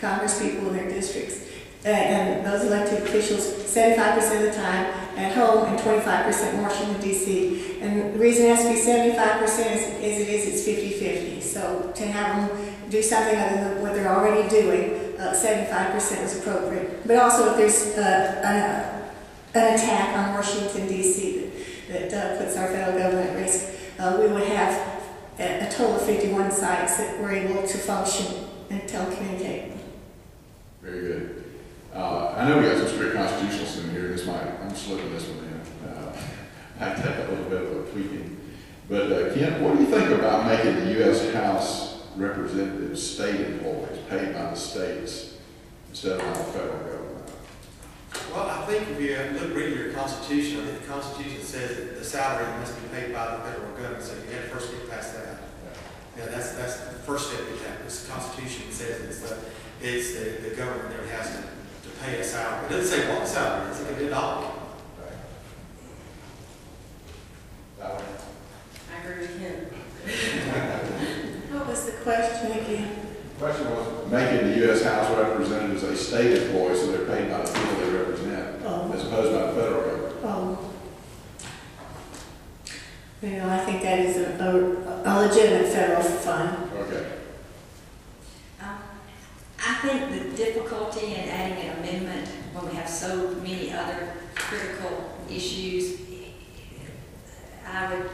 Congress people in their districts. And those elected officials 75% of the time at home and 25% in Washington, D.C. And the reason it has to be 75% is it's 50-50. So to have them do something other than what they're already doing, 75% is appropriate. But also if there's an attack on Washington, D.C. that puts our federal government at risk, we would have a total of 51 sites that were able to function and telecommunicate. Very good. I know we got some strict constitutionalists in here. I'm just looking this one in. I have to have a little bit of a tweaking. But Kent, what do you think about making the U.S. House representatives state employees paid by the states instead of by the federal government? Well, I think if you read your Constitution, I think the Constitution says that the salary must be paid by the federal government, so you have to first get past that. Yeah, that's the first step you have. This Constitution says it's the government that has to pay a salary. It doesn't say what salary, it's like $1. I agree with him. What was the question again? The question was making the U.S. House representatives a state employee so they're paid by the people they represent, as opposed to by the federal government. Oh. You know, I think that is a legitimate federal fund. Okay. I think the difficulty in adding an amendment when we have so many other critical issues, I would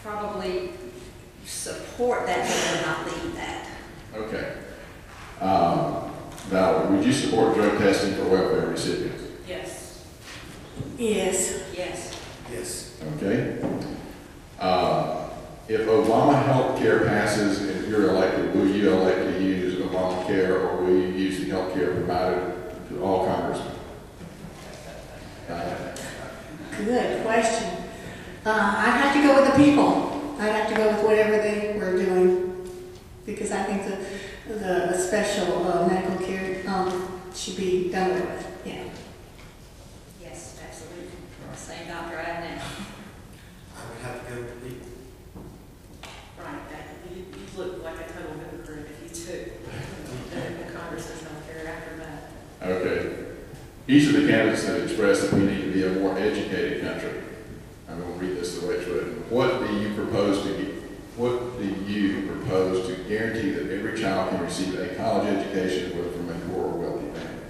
probably support that but not leave that. Okay. Valerie, would you support drug testing for welfare recipients? Yes. Yes. Yes. Yes. Okay. If Obama health care passes and you're elected, will you elect to use Obamacare or will you use the health care provided to all congressmen? Good question. I'd have to go with the people. I'd have to go with whatever they were doing because I think the special medical care should be done with. Yeah. Yes, absolutely. Same doctor I have now. I would have to go with the people. Right, you look like a total hypocrite if you took the Congressman's health care after that. Okay. Each of the candidates have expressed that we need to be a more educated country. I'm going to read this the way it's written. What do you propose to guarantee that every child can receive a college education, whether from a poor or wealthy family?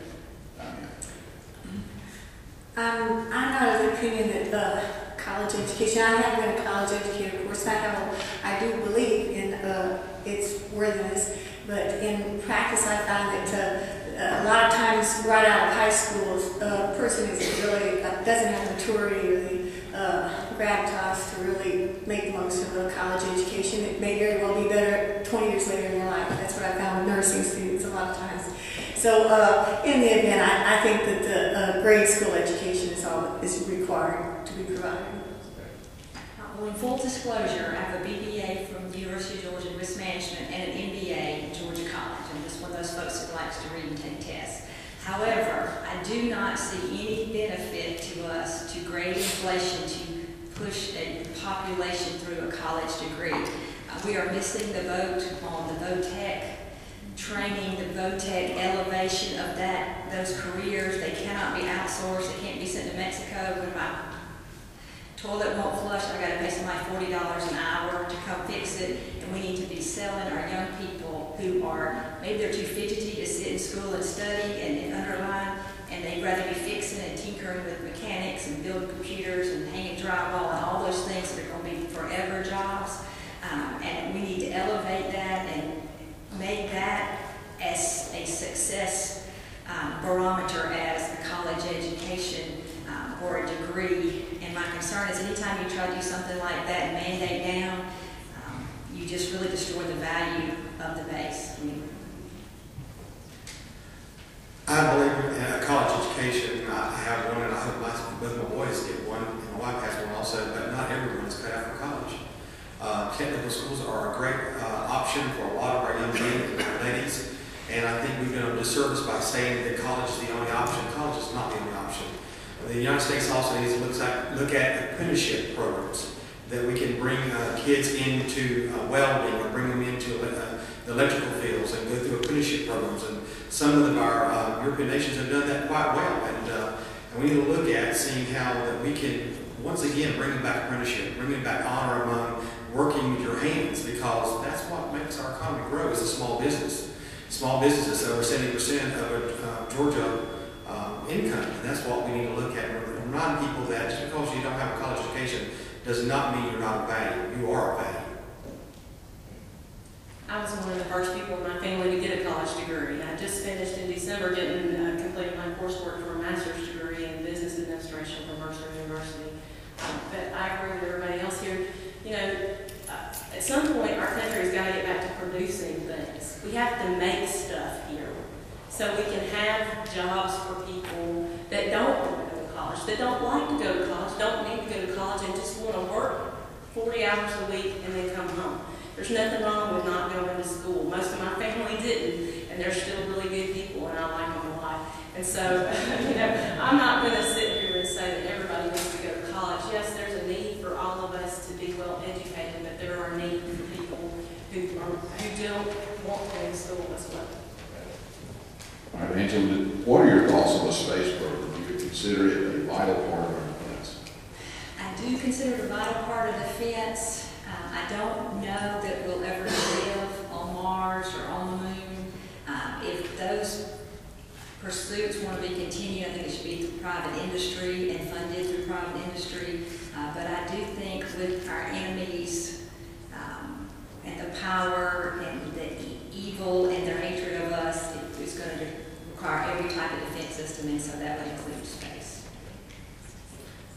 I'm not of the opinion that college education, I haven't been a college educator, of course, I do believe in its worthiness, but in practice I find that a lot of times right out of high school, a person doesn't have maturity or the gravitas to really make the most of a college education. It may very well be better 20 years later in their life. That's what I found with nursing students a lot of times. So in the event, I think that the grade school education is all that is required to be provided. Well, in full disclosure, I have a BBA from the University of Georgia in Risk Management and an MBA in Georgia College. I'm just one of those folks who likes to read and take tests. However, I do not see any benefit to us to grade inflation to push a population through a college degree. We are missing the boat on the VOTEC training, the VOTEC elevation of those careers. They cannot be outsourced. They can't be sent to Mexico. When my toilet won't flush, I've got to pay somebody $40 an hour to come fix it. And we need to be selling our young people who are, maybe they're too fidgety to sit in school and study and underline, and they'd rather be fixing and tinkering with mechanics and building computers and hanging drywall and all those things that are going to be forever jobs. And we need to elevate that and make that as a success barometer as a college education or a degree. And my concern is anytime you try to do something like that and mandate down, you just really destroy the value of the base. I believe in a college education. I have one, and I hope both my boys get one, and my wife has one also, but not everyone is cut out for college. Technical schools are a great option for a lot of our young men and our ladies, and I think we've done a disservice by saying that college is the only option. College is not the only option. The United States also needs to look at apprenticeship programs that we can bring kids into welding or bring them into the electrical fields and go through apprenticeship programs. And some of our European nations have done that quite well. And we need to look at seeing how that we can, once again, bring back apprenticeship, bring back honor among working with your hands, because that's what makes our economy grow, is a small business. Small businesses, over 70% of Georgia income, and that's what we need to look at. Remind people that just because you don't have a college education does not mean you're not of value. You are of value. I was one of the first people in my family to get a college degree. I just finished in December getting completed my coursework for a master's degree in business administration from Mercer University. But I agree with everybody else here. You know, at some point our country has got to get back to producing things. We have to make stuff here so we can have jobs for people that don't want to go to college, that don't like to go to college, don't need to go to college, and just want to work 40 hours a week and then come home. There's nothing wrong with not going to school. Most of my family didn't, and they're still really good people, and I like them a lot. And so, you know, I'm not going to sit here and say that everybody needs to go to college. Yes, there's a need for all of us to be well educated, but there are needs for people who don't want to go to school as well. All right, Angela, what are your thoughts on the space program? Do you consider it a vital part of our defense? I do consider it a vital part of defense. I don't know that we'll ever live on Mars or on the moon. If those pursuits want to be continued, I think it should be through private industry and funded through private industry. But I do think with our enemies and the power and the evil and their hatred of us, it's going to require every type of defense system, and so that would include space.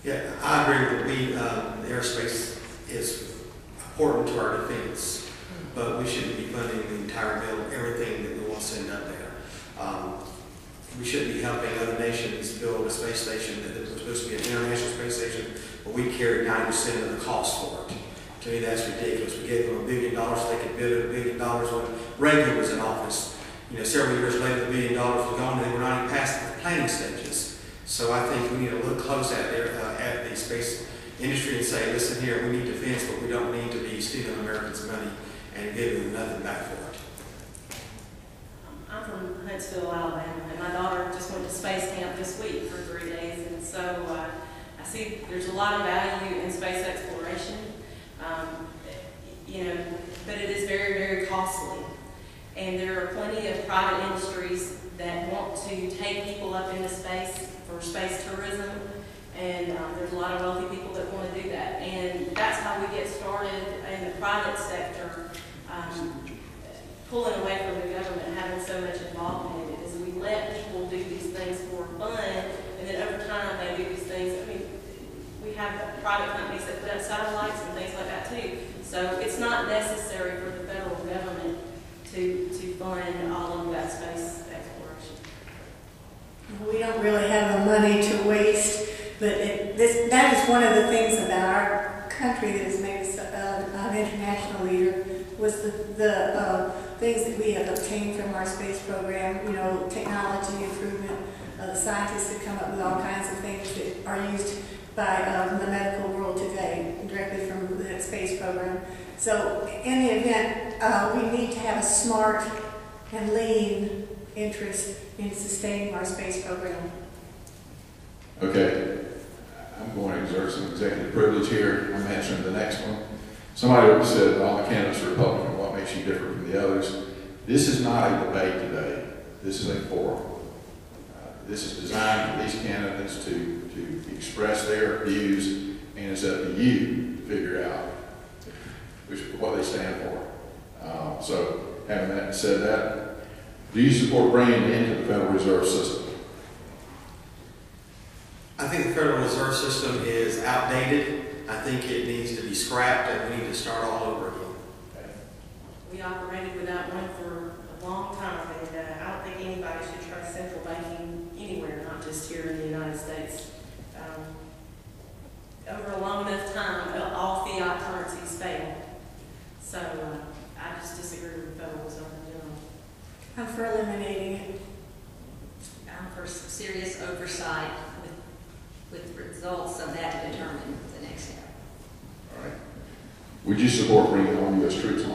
Yeah, I agree that the airspace is important to our defense, but we shouldn't be funding the entire bill, everything that we want to send up there. We shouldn't be helping other nations build a space station that was supposed to be an international space station, but we carry 90% of the cost for it. To me, that's ridiculous. We gave them $1 billion so they could build $1 billion when Reagan was in office. You know, several years later, $1 billion was gone, and they were not even past the planning stages. So I think we need to look close at the space industry and say, listen here, we need defense, but we don't need to be stealing Americans' money and giving them nothing back for it. I'm from Huntsville, Alabama, and my daughter just went to space camp this week for 3 days, and so I see there's a lot of value in space exploration, you know, but it is very, very costly. And there are plenty of private industries that want to take people up into space for space tourism. And there's a lot of wealthy people that want to do that. And that's how we get started in the private sector, pulling away from the government, having so much involvement in it, is we let people do these things for fun, and then over time they do these things. I mean, we have private companies that put up satellites and things like that too. So it's not necessary for the federal government to fund all of that space exploration. We don't really have the money to waste. But that is one of the things about our country that has made us an international leader, was the things that we have obtained from our space program, you know, technology improvement. The scientists have come up with all kinds of things that are used by the medical world today, directly from the space program. So in the event, we need to have a smart and lean interest in sustaining our space program. Okay, I'm going to exert some executive privilege here. I'm answering the next one. Somebody said, all the candidates are Republican, what makes you different from the others? This is not a debate today. This is a forum. This is designed for these candidates to express their views, and it's up to you to figure out what they stand for. So, having said that, do you support bringing it into the Federal Reserve System? I think the Federal Reserve System is outdated. I think it needs to be scrapped, and we need to start all over again. We operated without one for a long time, and I don't think anybody should trust central banking anywhere, not just here in the United States. Over a long enough time, all fiat currencies fail. So I just disagree with the Federal Reserve in general. I'm for eliminating it. I'm for some serious oversight with results of that to determine the next step. All right. Would you support bringing all U.S. troops on